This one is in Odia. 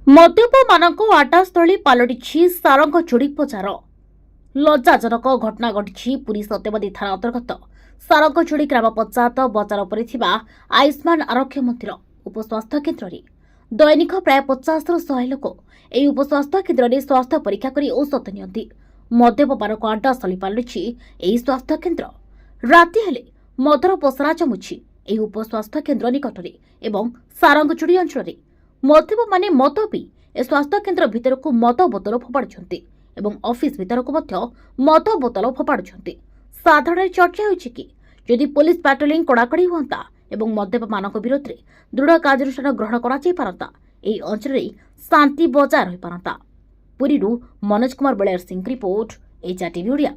ମଦ୍ୟପମାନଙ୍କୁ ଆଟାସ୍ଥଳୀ ପାଲଟିଛି ସାରଙ୍ଗ ଚୋରି ବଜାର। ଲଜ୍ଜାଜନକ ଘଟଣା ଘଟିଛି ପୁରୀ ସତ୍ୟବାଦୀ ଥାନା ଅନ୍ତର୍ଗତ ସାରଙ୍ଗଚୋଡ଼ି ଗ୍ରାମ ପଞ୍ଚାୟତ ବଜାର ଉପରେ ଥିବା ଆୟୁଷ୍ମାନ ଆରୋଗ୍ୟ ମନ୍ଦିର ଉପସ୍ୱାସ୍ଥ୍ୟ କେନ୍ଦ୍ରରେ। ଦୈନିକ ପ୍ରାୟ 50ରୁ 100 ଲୋକ ଏହି ଉପସ୍ୱାସ୍ଥ୍ୟ କେନ୍ଦ୍ରରେ ସ୍ୱାସ୍ଥ୍ୟ ପରୀକ୍ଷା କରି ଔଷଧ ନିଅନ୍ତି। ମଦ୍ୟପମାନଙ୍କୁ ଆଡ୍ଡାସ୍ଥଳୀ ପାଲଟିଛି ଏହି ସ୍ୱାସ୍ଥ୍ୟ କେନ୍ଦ୍ର। ରାତି ହେଲେ ମଦର ପସରା ଜମୁଛି ଏହି ଉପସ୍ୱାସ୍ଥ୍ୟ କେନ୍ଦ୍ର ନିକଟରେ ଏବଂ ସାରଙ୍ଗଚୋଡ଼ି ଅଞ୍ଚଳରେ। ମଦ୍ୟପମାନେ ମଦ ପିଇ ଏ ସ୍ୱାସ୍ଥ୍ୟ କେନ୍ଦ୍ର ଭିତରକୁ ମଦ ବୋତଲ ଫୋପାଡୁଛନ୍ତି ଏବଂ ଅଫିସ୍ ଭିତରକୁ ମଧ୍ୟ ମଦ ବୋତଲ ଫୋପାଡୁଛନ୍ତି। ସାଧାରଣରେ ଚର୍ଚ୍ଚା ହେଉଛି କି ଯଦି ପୁଲିସ ପାଟ୍ରୋଲିଂ କଡ଼ାକଡ଼ି ହୁଅନ୍ତା ଏବଂ ମଦ୍ୟପମାନଙ୍କ ବିରୋଧରେ ଦୃଢ଼ କାର୍ଯ୍ୟାନୁଷ୍ଠାନ ଗ୍ରହଣ କରାଯାଇପାରନ୍ତା, ଏହି ଅଞ୍ଚଳରେ ଶାନ୍ତି ବଜାୟ ରହିପାରନ୍ତା। ପୁରୀରୁ ମନୋଜ କୁମାର ବଳିଆର ସିଂହ ରିପୋର୍ଟ, ଏଚ୍ଆର୍ ଟିଭି ଓଡ଼ିଆ।